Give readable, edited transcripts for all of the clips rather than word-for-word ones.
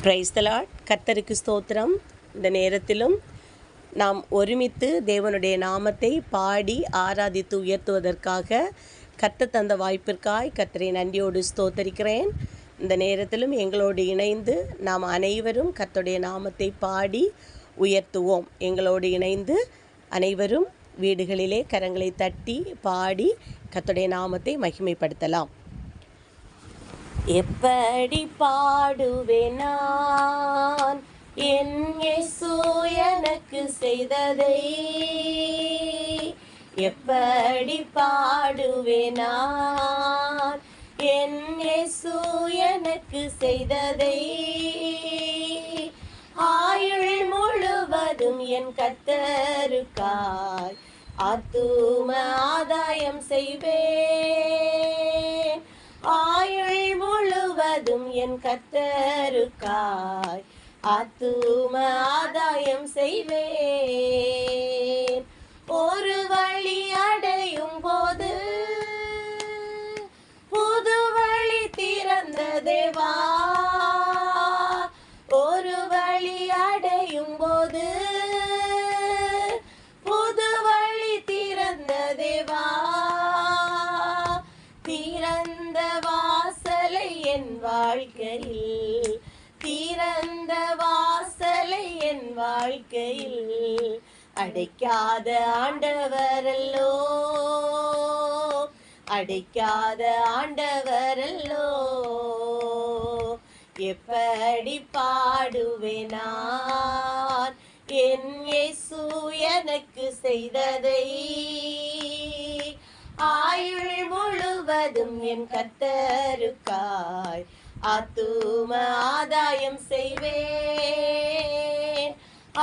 Praise the Lord. கர்த்தருக்கு ஸ்தோத்திரம். இந்த நேரத்திலும் நாம் ஒருமித்து தேவனுடைய நாமத்தை பாடி ஆராதித்து உயர்த்துவதற்காக கர்த்தர் தந்த வாய்ப்பிற்காய் கர்த்தரை நன்றியோடு ஸ்தோத்தரிக்கிறேன். இந்த நேரத்திலும் எங்களோடு இணைந்து நாம் அனைவரும் கர்த்தருடைய நாமத்தை பாடி உயர்த்துவோம். எங்களோடு இணைந்து அனைவரும் வீடுகளிலே கரங்களை தட்டி பாடி கர்த்தருடைய நாமத்தை மகிமைப்படுத்தலாம். எப்படி பாடுவேன் நான் என் இயேசு எனக்கு செய்ததை, எப்படி பாடுவேன் நான் என் இயேசு எனக்கு செய்ததை, ஆயுள் முழுவதும் என் கர்த்தருக்காய் ஆத்தும ஆதாயம் செய்வேன், ஆயுள் முழுவதும் என் கர்த்தருக்காய் ஆத்தும ஆதாயம் செய்வேன். ஒரு வழி அடையும் போது புது வழி திறந்த தேவா, ஒரு வழி அடையும் போது புது வழி திறந்த தேவா, திறந்த வாசலை என் வாழ்க்கையில், திறந்த வாசலை என் வாழ்க்கையில் அடைக்காத ஆண்டவரல்லோ, அடைக்காத ஆண்டவரல்லோ, எப்படி பாடுவேன் நான் என் இயேசு எனக்கு செய்ததை, ஆயுள் முழுவதும் என் கர்த்தருக்காய் ஆத்தும ஆதாயம் செய்வேன்,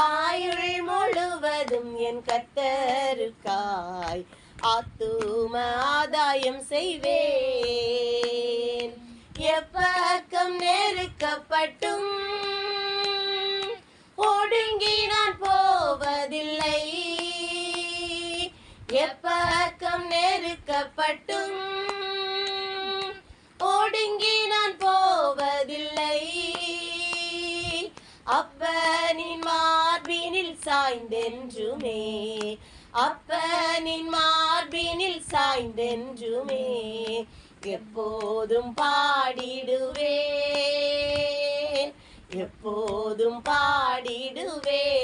ஆயுள் முழுவதும் என் கர்த்தருக்காய் ஆத்தும ஆதாயம் செய்வேன். எப்பக்கம் நெருக்கப்பட்டும் ஒடுங்கி நான் போவதில்லை, எப்பக்கம் நெருக்கப்பட்டும் ஒடுங்கி நான் போவதில்லை, அப்பனின் மார்பினில் சாய்ந்தென்றுமே, அப்பனின் மார்பினில் சாய்ந்தென்றுமே எப்போதும் பாடிடுவேன், எப்போதும் பாடிடுவேன்.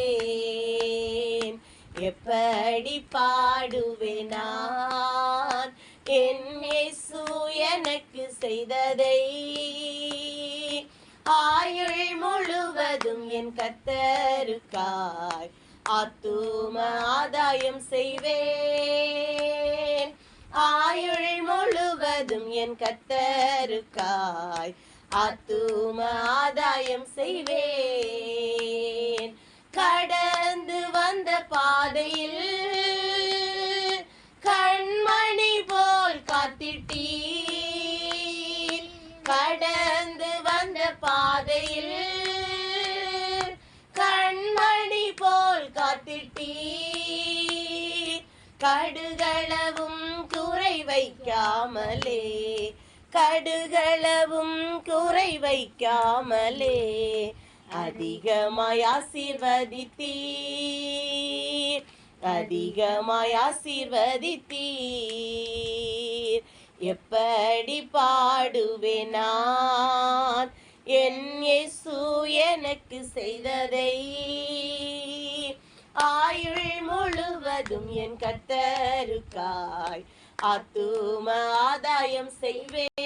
எப்படி பாடுவேன் நான் என் இயேசு எனக்கு செய்ததை, ஆயுள் முழுவதும் என் கர்த்தருக்காய் ஆத்தும ஆதாயம் செய்வேன், ஆயுள் முழுவதும் என் கர்த்தருக்காய் ஆத்தும ஆதாயம் செய்வேன். கடந்து வந்த பாதையில் கண்மணி போல் காத்திட்டீர், கடந்து வந்த பாதையில் கண்மணி போல் காத்திட்டீர், கடுகளவும் குறை வைக்காமலே, கடுகளவும் குறை வைக்காமலே அதிகமாய் ஆசீர்வதித்தீர், அதிகமாய் ஆசீர்வதித்தீர். எப்படி பாடுவேன் நான் என் இயேசு எனக்கு செய்ததை, ஆயுள் முழுவதும் என் கர்த்தருக்காய் ஆத்தும ஆதாயம் செய்வேன்,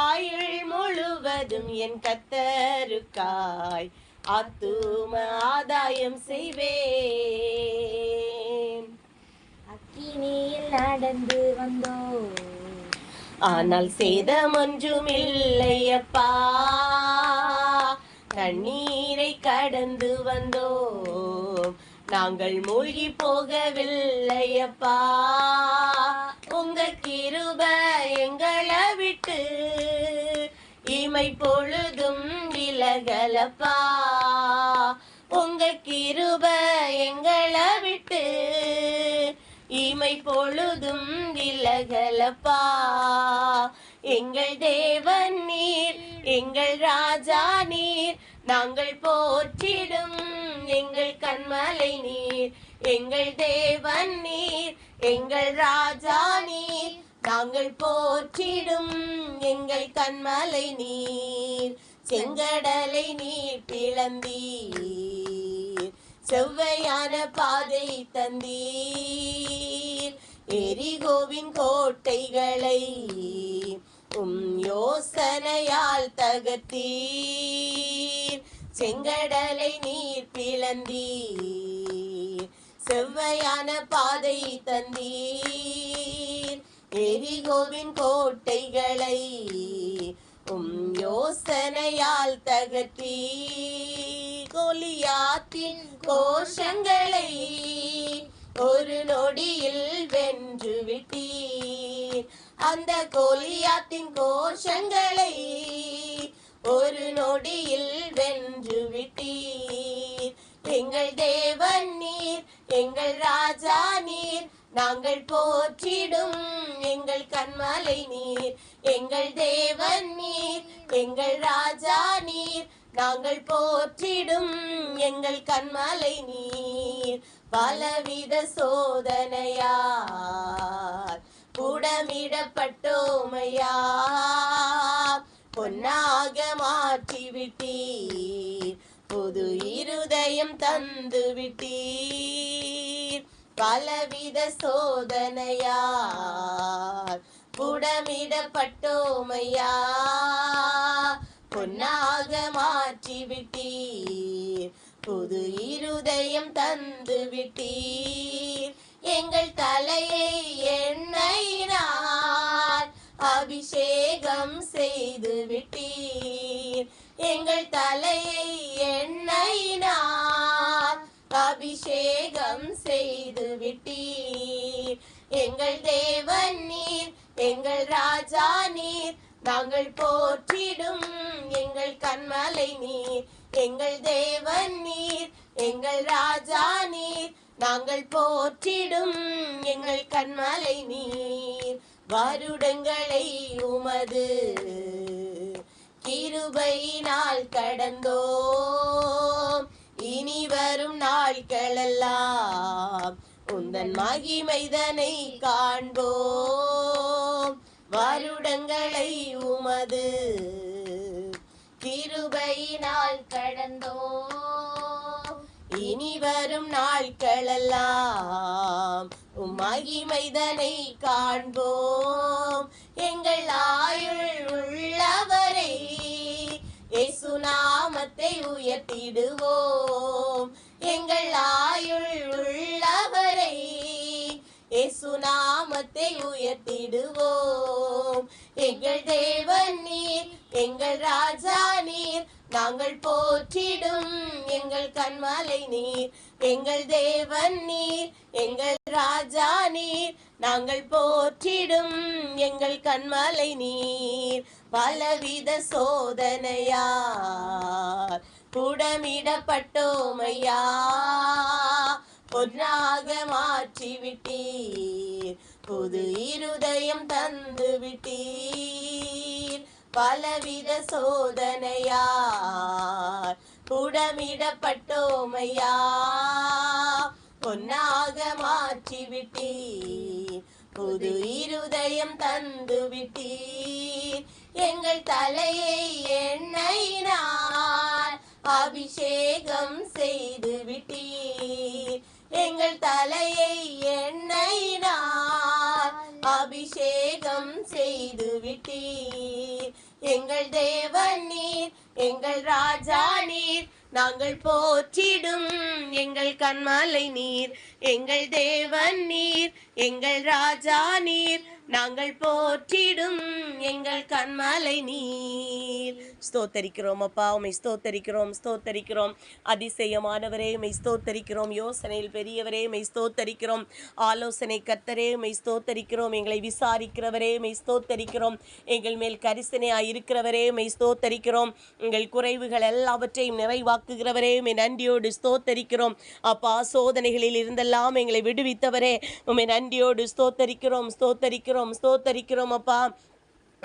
ஆயுள் முழுவதும் என் கர்த்தருக்காய் ஆத்தும ஆதாயம் செய்வேன். அக்கினியில் நடந்து வந்தோம் ஆனால் சேதம் ஒன்றும் இல்லையப்பா, தண்ணீரை கடந்து வந்தோம் நாங்கள் மூழ்கி போகவில்லையப்பா, உங்க கிருபை எங்களை விட்டு இமை பொழுதும் விலகலப்பா, உங்க கிருபை எங்களை விட்டு இமை பொழுதும் விலகலப்பா, எங்கள் தேவன் நீர், எங்கள் ராஜா நீர், நாங்கள் போற்றிடும் எங்கள் கண்மலை நீர். எங்கள் தேவன் நீர், எங்கள் ராஜா நீர், நாங்கள் போற்றிடும் எங்கள் கண்மலை நீர். செங்கடலை நீர் பிளந்தீர், செவ்வையான பாதை தந்தீர். எரிகோவின் கோட்டைகளை யோசனையால் தகர்த்தீர். செங்கடலை நீர் பிளந்தீர், செவ்வையான பாதை தந்தீர். எரிகோவின் கோட்டைகளை யோசனையால் தகர்த்தீர். கோலியாத்தின் கோஷங்களை ஒரு நொடியில் வென்று விட்டீர். அந்த கோலியாத்தின் கோஷங்களை ஒரு நொடியில் வென்று விட்டீர். எங்கள் தேவன் நீர், எங்கள் ராஜா நீர், நாங்கள் போற்றிடும் எங்கள் கண்மலை நீர். எங்கள் தேவன் நீர், எங்கள் ராஜா நீர், நாங்கள் போற்றிடும் எங்கள் கண்மலை நீர். பலவித சோதனையார் புடமிடப்பட்டோமையா, பொன்னாக மாற்றிவிட்டீர், புது இருதயம் தந்து விட்டீர். பலவித சோதனையார் புடமிடப்பட்டோமையா, பொன்னாக மாற்றிவிட்டீர், புது இருதயம் தந்து விட்டீர். எங்கள் தலையை எண்ணெயினால் அபிஷேகம் செய்து விட்டீர். எங்கள் தலையை எண்ணெயினால் அபிஷேகம் செய்து விட்டீர். எங்கள் தேவன் நீர், எங்கள் ராஜா நீர், நாங்கள் போற்றிடும் எங்கள் கண்மலை நீர். எங்கள் தேவன் நீர், எங்கள் ராஜா நீர், நாங்கள் போற்றிடும் எங்கள் கண்மலை நீர். வருடங்களை உமது கிருபையினால் கடந்தோம், இனி வரும் நாட்களெல்லாம் உந்தன் மகிமைதனை காண்போம். வருடங்களை உமது கிருபையினால் கடந்தோம், இனி வரும் நாட்களெல்லாம் உம் மகிமைதனை காண்போம். எங்கள் ஆயுள் உள்ளவரை இயேசு நாமத்தை உயர்த்திடுவோம். எங்கள் ஆயுள் உள்ளவரை இயேசு நாமத்தை உயர்த்திடுவோம். எங்கள் தேவன் நீர், எங்கள் ராஜா நீர், நாங்கள் போற்றிடும் எங்கள் கண்மலை நீர். எங்கள் தேவன் நீர், எங்கள் ராஜா நீர், நாங்கள் போற்றிடும் எங்கள் கண்மலை நீர். பலவித சோதனையார் புடமிடப்பட்டோமையா, பொன்னாக மாற்றிவிட்டீர், புது இருதயம் தந்து விட்டீர். பலவித சோதனையார் புடமிடப்பட்டோமையா, பொன்னாக மாற்றிவிட்டீர், புது இருதயம் தந்து விட்டீர். எங்கள் தலையை எண்ணெயினால் அபிஷேகம் செய்து விட்டீர். எங்கள் தலையை எண்ணெயினால் அபிஷேகம் செய்து விட்டீர். எங்கள் தேவன் நீர், எங்கள் ராஜா நீர், நாங்கள் போற்றிடும் எங்கள் கண்மலை நீர். எங்கள் தேவன் நீர், எங்கள் ராஜா நீர், நாங்கள் போற்றிடும் எங்கள் கண்மலை நீர். ஸ்தோத்தரிக்கிறோம் அப்பா, உம்மை ஸ்தோத்தரிக்கிறோம், ஸ்தோத்தரிக்கிறோம். அதிசயமானவரே உம்மை ஸ்தோத்தரிக்கிறோம். யோசனையில் பெரியவரே உம்மை ஸ்தோத்தரிக்கிறோம். ஆலோசனை கர்த்தரே உம்மை ஸ்தோத்தரிக்கிறோம். எங்களை விசாரிக்கிறவரே உம்மை ஸ்தோத்தரிக்கிறோம். எங்கள் மேல் கரிசனையாய் இருக்கிறவரே உம்மை ஸ்தோத்தரிக்கிறோம். எங்கள் குறைவுகள் எல்லாவற்றையும் நிறைவாக்குகிறவரே உம்மை நன்றியோடு ஸ்தோத்தரிக்கிறோம். அப்பா, சோதனைகளில் இருந்தெல்லாம் எங்களை விடுவித்தவரே உம்மை நன்றியோடு ஸ்தோத்தரிக்கிறோம், ஸ்தோத்தரிக்கிறோம், ஸ்தோத்தரிக்கிறோம் அப்பா.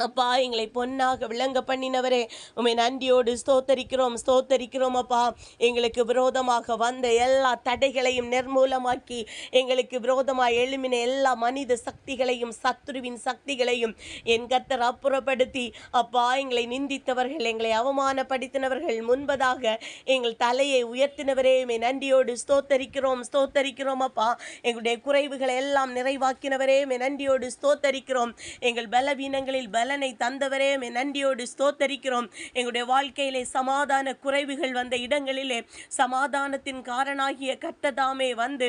அப்பா எங்களை பொன்னாக விளங்க பண்ணினவரே, உம்மை நன்றியோடு ஸ்தோத்தரிக்கிறோம் ஸ்தோத்தரிக்கிறோம் அப்பா. எங்களுக்கு விரோதமாக வந்த எல்லா தடைகளையும் நிர்மூலமாக்கி, எங்களுக்கு விரோதமாக எழும்பின எல்லா மனித சக்திகளையும் சத்துருவின் சக்திகளையும் என் கர்த்தர் அப்புறப்படுத்தி, அப்பா எங்களை நிந்தித்தவர்கள், எங்களை அவமானப்படுத்தினவர்கள் முன்பதாக எங்கள் தலையை உயர்த்தினவரே, உம்மை நன்றியோடு ஸ்தோத்தரிக்கிறோம் ஸ்தோத்தரிக்கிறோம் அப்பா. எங்களுடைய குறைவுகளை எல்லாம் நிறைவாக்கினவரே, உம்மை நன்றியோடு ஸ்தோத்தரிக்கிறோம். எங்கள் பலவீனங்களில் பலனை தந்தவரே, உம்மை நன்றியோடு ஸ்தோத்தரிக்கிறோம். எங்களுடைய வாழ்க்கையிலே சமாதான குறைவுகள் வந்த இடங்களிலே சமாதானத்தின் காரணாகிய கர்த்ததாமே வந்து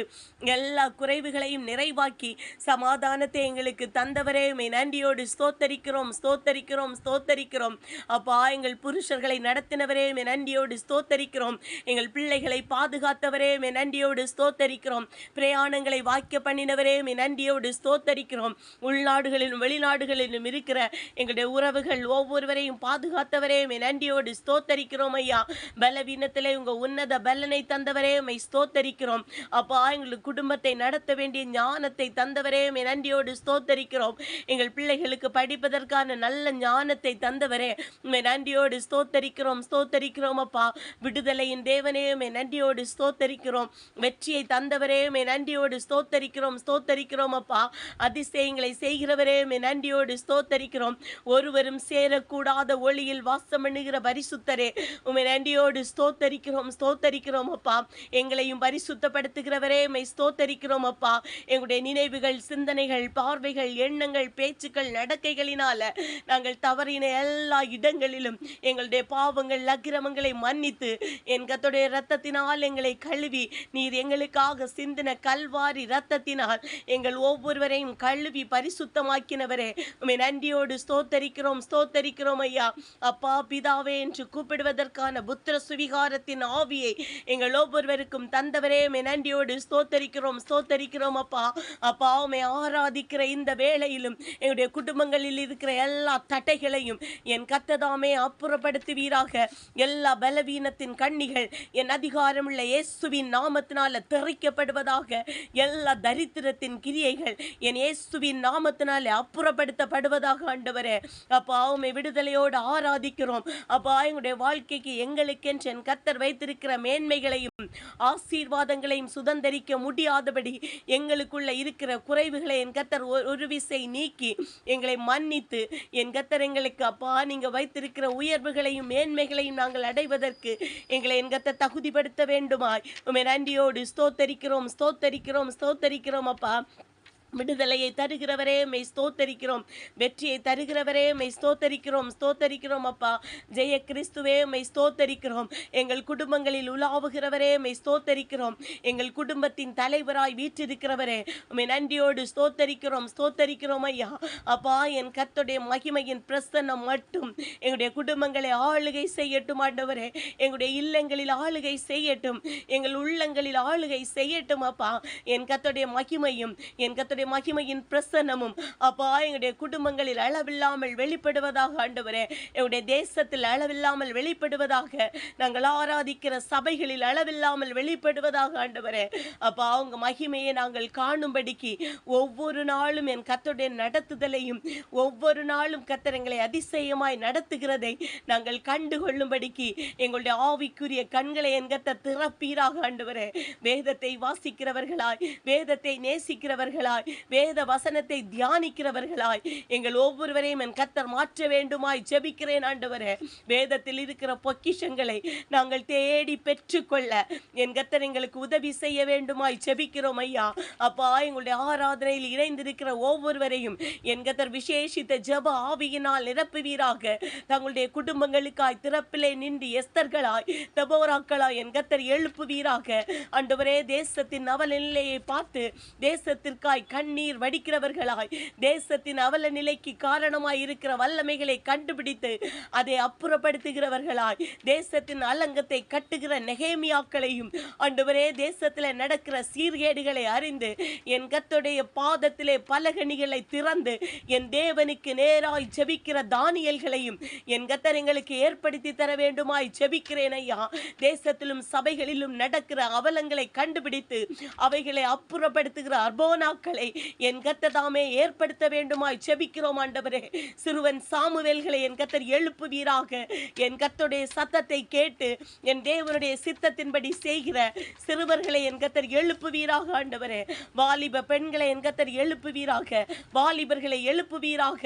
எல்லா குறைவுகளையும் நிறைவாக்கி சமாதானத்தை எங்களுக்கு தந்தவரே, உம்மை நன்றியோடு ஸ்தோத்தரிக்கிறோம் ஸ்தோத்தரிக்கிறோம் ஸ்தோத்தரிக்கிறோம் அப்பா. எங்கள் புருஷர்களை நடத்தினவரே, உம்மை நன்றியோடு ஸ்தோத்தரிக்கிறோம். எங்கள் பிள்ளைகளை பாதுகாத்தவரே, உம்மை நன்றியோடு ஸ்தோத்தரிக்கிறோம். பிரயாணங்களை வாய்க்க பண்ணினவரே, உம்மை நன்றியோடு ஸ்தோத்தரிக்கிறோம். உள்நாடுகளிலும் வெளிநாடுகளிலும் இருக்கிற எங்களுடைய உறவுகள் ஒவ்வொருவரையும் பாதுகாத்தவரே, உம்மை நன்றியோடு ஸ்தோத்தரிக்கிறோம் ஐயா. பலவீனத்திலே உங்க உன்னத பலனை தந்தவரே, உம்மை ஸ்தோத்தரிக்கிறோம் அப்பா. எங்களுக்கு குடும்பத்தை நடத்த வேண்டிய ஞானத்தை தந்தவரே, உம்மை நன்றியோடு ஸ்தோத்தரிக்கிறோம். எங்கள் பிள்ளைகளுக்கு படிப்பதற்கான நல்ல ஞானத்தை தந்தவரே, உம்மை நன்றியோடு ஸ்தோத்தரிக்கிறோம் ஸ்தோத்தரிக்கிறோம் அப்பா. விடுதலையின் தேவனே, உம்மை நன்றியோடு ஸ்தோத்தரிக்கிறோம். வெற்றியை தந்தவரே, உம்மை நன்றியோடு ஸ்தோத்தரிக்கிறோம் ஸ்தோத்தரிக்கிறோம் அப்பா. அதிசயங்களை செய்கிறவரே, உம்மை நன்றியோடு ஸ்தோத்தரிக்கிறோம். ஒருவரும் சேரக்கூடாத ஒளியில் வாசம் பண்ணுகிற பரிசுத்தரே, உம்மை நன்றியோடு ஸ்தோத்தரிக்கிறோம் ஸ்தோத்தரிக்கிறோம் அப்பா. எங்களையும் பரிசுத்தப்படுத்துகிறவரே, உம்மை ஸ்தோத்தரிக்கிறோம் அப்பா. எங்களுடைய நினைவுகள், சிந்தனைகள், பார்வைகள், எண்ணங்கள், பேச்சுக்கள், நடக்கைகளினால நாங்கள் தவறின எல்லா இடங்களிலும் எங்களுடைய பாவங்கள் அக்கிரமங்களை மன்னித்து என் கர்த்தருடைய இரத்தத்தினால் எங்களை கழுவி, நீர் எங்களுக்காக சிந்தின கல்வாரி இரத்தத்தினால் எங்கள் ஒவ்வொருவரையும் கழுவி பரிசுத்தமாக்கினவரே, உம்மை நன்றியோடு ஸ்தோத்தரிக்கிறோம் ஸ்தோத்தரிக்கிறோம் ஐயா. அப்பா பிதாவே என்று கூப்பிடுவதற்கான புத்திர சுவிகாரத்தின் ஆவியை எங்கள் ஒவ்வொருவருக்கும் தந்தவரே, உம்மை நன்றியோடு ஸ்தோத்தரிக்கிறோம் ஸ்தோத்தரிக்கிறோம் அப்பா. அப்பா உம்மை ஆராதிக்கிற இந்த வேளையிலும் எங்களுடைய குடும்பங்களில் இருக்கிற எல்லா தடைகளையும் என் கர்த்ததாமே அப்புறப்படுத்துவீராக. எல்லா பலவீனத்தின் கண்ணிகள் என் அதிகாரமுள்ள இயேசுவின் நாமத்தினால தெறிக்கப்படுவதாக. எல்லா தரித்திரத்தின் கிரியைகள் என் இயேசுவின் நாமத்தினாலே அப்புறப்படுத்தப்படுவதாக ஆண்டவரே. அப்பா உம்மை விடுதலையோடு ஆராதிக்கிறோம் அப்பா. எங்களுடைய வாழ்க்கைக்கு எங்களுக்கென்று என் கர்த்தர் வைத்திருக்கிற மேன்மைகளையும் ஆசீர்வாதங்களையும் சுதந்தரிக்க முடியாதபடி எங்களுக்குள்ள இருக்கிற குறைவுகளை என் கர்த்தர் ஒரு விசை நீக்கி எங்களை மன்னித்து என் கர்த்தர் எங்களுக்கு அப்பா நீங்க வைத்திருக்கிற உயர்வுகளையும் மேன்மைகளையும் நாங்கள் அடைவதற்கு எங்களை என் கர்த்தர் தகுதிப்படுத்த வேண்டுமாய் உம்மை நன்றியோடு ஸ்தோத்தரிக்கிறோம் ஸ்தோத்தரிக்கிறோம் ஸ்தோத்தரிக்கிறோம் அப்பா. விடுதலையை தருகிறவரே மெய் ஸ்தோத்தரிக்கிறோம். வெற்றியை தருகிறவரே மெய் ஸ்தோத்தரிக்கிறோம் ஸ்தோத்தரிக்கிறோம் அப்பா. ஜெய கிறிஸ்துவே மெய் ஸ்தோத்தரிக்கிறோம். எங்கள் குடும்பங்களில் உலாவுகிறவரே மெய் ஸ்தோத்தரிக்கிறோம். எங்கள் குடும்பத்தின் தலைவராய் வீற்றிருக்கிறவரே உம்மை நன்றியோடு ஸ்தோத்தரிக்கிறோம் ஸ்தோத்தரிக்கிறோம் ஐயா. அப்பா என் கர்த்தருடைய மகிமையின் பிரசன்னம் மட்டும் எங்களுடைய குடும்பங்களை ஆளுகை செய்யட்டும் ஆண்டவரே. எங்களுடைய இல்லங்களில் ஆளுகை செய்யட்டும், எங்கள் உள்ளங்களில் ஆளுகை செய்யட்டும் அப்பா. என் கர்த்தருடைய மகிமையும் என் கர்த்தருடைய மகிமையின் பிரசன்னமும் அப்பா எங்களுடைய குடும்பங்களில் அளவில்லாமல் வெளிப்படுவதாக ஆண்டவரே. எங்களுடைய தேசத்தில் அளவில்லாமல் வெளிப்படுவதாக. நாங்கள் ஆராதிக்கிற சபைகளில் அளவில்லாமல் வெளிப்படுவதாக ஆண்டவரே. அப்பா உங்க மகிமையை நாங்கள் காணும்படிக்கு ஒவ்வொரு நாளும் என் கர்த்தருடைய நடத்துதலையும் ஒவ்வொரு நாளும் கர்த்தர் எங்களை அதிசயமாய் நடத்துகிறதை நாங்கள் கண்டுகொள்ளும்படிக்கு எங்களுடைய ஆவிக்குரிய கண்களை என் கர்த்தர் திறப்பீராக ஆண்டவரே. வேதத்தை வாசிக்கிறவர்களாய், வேதத்தை நேசிக்கிறவர்களாய், வேத வசனத்தை தியானிக்கிறவர்களாய் எங்கள் ஒவ்வொருவரையும் என் கர்த்தர் மாற்ற வேண்டுமாய் ஜெபிக்கிறேன் ஆண்டவரே. வேதத்தில் இருக்கிற பொக்கிஷங்களை நாங்கள் தேடி பெற்றுக்கொள்ள என் கர்த்தர் எங்களுக்கு உதவி செய்ய வேண்டுமாய் ஜெபிக்கிறோம் ஐயா. அப்பா எங்களுடைய ஆராதனையில் இணைந்திருக்கிற ஒவ்வொருவரையும் என் கர்த்தர் விசேஷித்த ஜெப ஆவியினால் நிரப்புவீராக. தங்களுடைய குடும்பங்களுக்காய் திறப்பிலே நின்று எஸ்தர்களாய் தெபோராக்களாய் என் கர்த்தர் எழுப்புவீராக ஆண்டவரே. தேசத்தின் அவல நிலையை பார்த்து தேசத்திற்காய் கண்ணீர் வடிக்கிறவர்களாய், தேசத்தின் அவல நிலைக்கு காரணமாய் இருக்கிற வல்லமைகளை கண்டுபிடித்து அதை அப்புறப்படுத்துகிறவர்களாய், தேசத்தின் அலங்கத்தை கட்டுகிற நெகேமியாக்களையும் ஆண்டவரே தேசத்தில் நடக்கிற சீர்கேடுகளை அறிந்து என் கர்த்தருடைய பாதத்திலே பலகணிகளை திறந்து என் தேவனுக்கு நேராய் ஜெபிக்கிற தானியல்களையும் என் கர்த்தர் எங்களுக்கு ஏற்படுத்தி தர வேண்டுமாய் ஜெபிக்கிறேன் ஐயா. தேசத்திலும் சபைகளிலும் நடக்கிற அவலங்களை கண்டுபிடித்து அவைகளை அப்புறப்படுத்துகிற அர்போனாக்களை கிருபைகளை என் கர்த்தர் தாமே ஏற்படுத்த வேண்டுமாய் செபிக்கிறோம் ஆண்டவரே. சிறுவன் சாமுவேல்களை என் கர்த்தர் எழுப்புவீராக. என் கர்த்தருடைய சத்தத்தை கேட்டு என் தேவனுடைய சித்தத்தின்படி செய்கிற சிறுவர்களை என் கர்த்தர் எழுப்புவீராக ஆண்டவரே. வாலிப பெண்களை என் கர்த்தர் எழுப்புவீராக. வாலிபர்களை எழுப்புவீராக.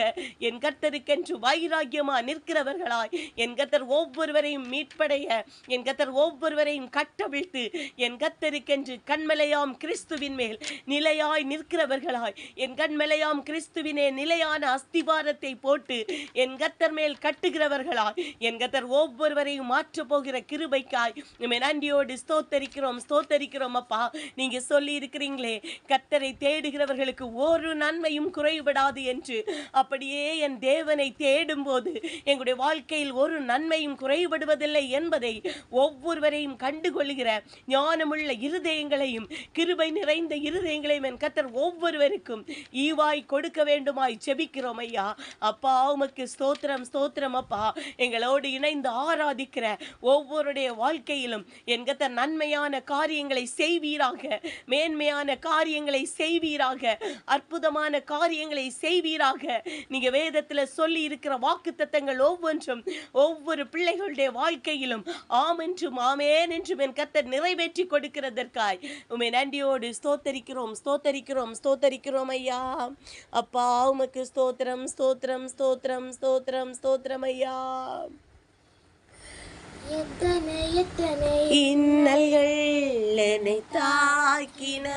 என் கர்த்தருக்கென்று வைராக்கியமா நிற்கிறவர்களாய் என் கர்த்தர் ஒவ்வொருவரையும் மீட்படைய என் கர்த்தர் ஒவ்வொருவரையும் கட்டவிழ்த்து என் கர்த்தருக்கென்று கண்மலையாம் கிறிஸ்துவின் மேல் நிலையாய் நிற்கிறவர்களாய் என் கண்மலையாம் கிறிஸ்துவினே நிலையான அஸ்திவாரத்தை போட்டு என் கர்த்தர் மேல் கட்டுகிறவர்களாய் என் கர்த்தர் ஒவ்வொருவரையும் மாற்ற போகிற கிருபைக்காய் நன்றியோடு ஸ்தோத்தரிக்கிறோம் அப்பா. நீங்க சொல்லி இருக்கிறீங்களே, கர்த்தரை தேடுகிறவர்களுக்கு ஒரு நன்மையும் குறைபடாது என்று. அப்படியே என் தேவனை தேடும் போது எங்களுடைய வாழ்க்கையில் ஒரு நன்மையும் குறைபடுவதில்லை என்பதை ஒவ்வொருவரையும் கண்டுகொள்கிற ஞானமுள்ள இருதயங்களையும் கிருபை நிறைந்த இருதயங்களையும் என் கர்த்தர் ஒவ்வொருவருக்கும் ஈவாய் கொடுக்க வேண்டுமாய் செபிக்கிறோம் ஐயா. அப்பா உமக்கு ஸ்தோத்திரம் அப்பா. எங்களோடு இணைந்து ஆராதிக்கிற ஒவ்வொருடைய வாழ்க்கையிலும் என் கர்த்தர் நன்மையான காரியங்களை செய்வீராக. மேன்மையான காரியங்களை செய்வீராக. அற்புதமான காரியங்களை செய்வீராக. நீங்க வேதத்துல சொல்லி இருக்கிற வாக்குத்தத்தங்கள் ஒவ்வொன்றும் ஒவ்வொரு பிள்ளைகளுடைய வாழ்க்கையிலும் ஆம் என்றும் ஆமேன் என்றும் என் கர்த்தர் நிறைவேற்றி கொடுக்கிறதற்காய் உம்மை நன்றியோடு ஸ்தோத்தரிக்கிறோம் ஐயா. அப்பா உமக்கு ஸ்தோத்திரம் ஐயா. எத்தனை இன்னல்கள் என்னை தாக்கின,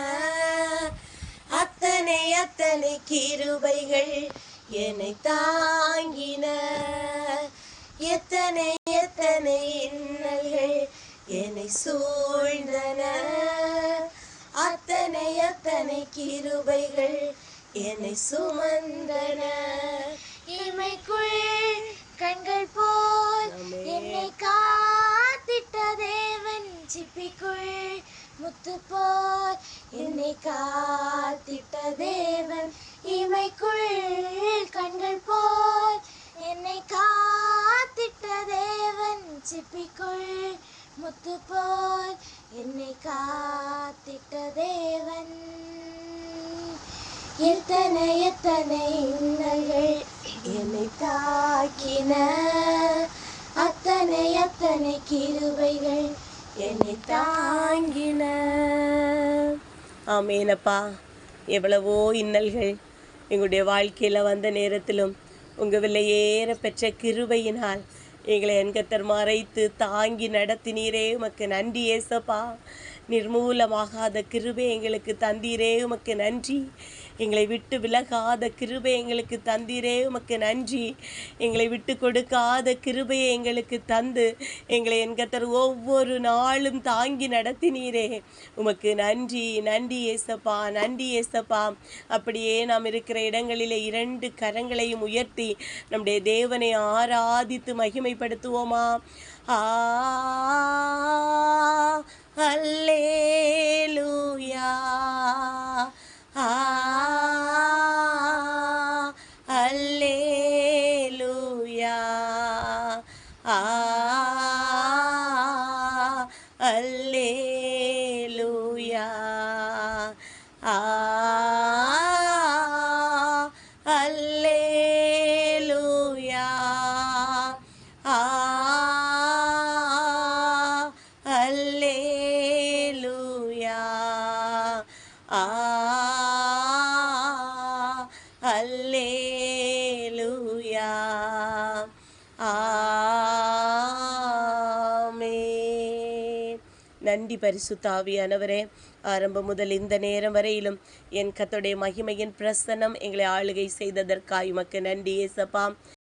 அத்தனை கிருபைகள் என்னை தாங்கின. எத்தனை இன்னல்கள் என்னை சூழ்ந்தன, அத்தனை கிருபைகள் என்னை சுமந்தன. இமைக்குள் கண்கள் போல் என்னை காத்திட்ட தேவன், சிப்பிக்குள் முத்து போல் என்னை காத்திட்ட தேவன். இமைக்குள் கண்கள் போல் என்னை காத்திட்ட தேவன், சிப்பிக்குள் முத்து போல் என்னை காத்திட்ட தேவன். எத்தனை இன்னல்கள் என்னை தாக்கின, அத்தனை கிருபைகள் என்னை தாங்கின. ஆமேனப்பா. எவ்வளவோ இன்னல்கள் எங்களுடைய வாழ்க்கையில் வந்த நேரத்திலும் உங்கள் விலையேற பெற்ற கிருபையினால் எங்களை என் கர்த்தர் மறைத்து தாங்கி நடத்தினீரே, உமக்கு நன்றி ஏசப்பா. நிர்மூலமாகாத கிருபை எங்களுக்கு தந்தீரே, உமக்கு நன்றி. எங்களை விட்டு விலகாத கிருபை எங்களுக்கு தந்தீரே, உமக்கு நன்றி. எங்களை விட்டு கொடுக்காத கிருபையை எங்களுக்கு தந்து எங்களை என் கர்த்தர் ஒவ்வொரு நாளும் தாங்கி நடத்தினீரே, உமக்கு நன்றி ஏசப்பா. அப்படியே நாம் இருக்கிற இடங்களிலே 2 கரங்களையும் உயர்த்தி நம்முடைய தேவனை ஆராதித்து மகிமைப்படுத்துவோமா? அல்லேலூயா, அல்லேலூயா, அல்லேலூயா, அல்லேலூயா, அல்லேலூயா, அல்லேலூயா. ஆமென். நன்றி பரிசுத்த ஆவியானவரே. ஆரம்பம் முதல் இந்த நேரம் வரையிலும் என் கர்த்தருடைய மகிமையின் பிரசன்னம் எங்களை ஆளுகை செய்ததற்காய் உமக்கு நன்றி ஏசப்பா.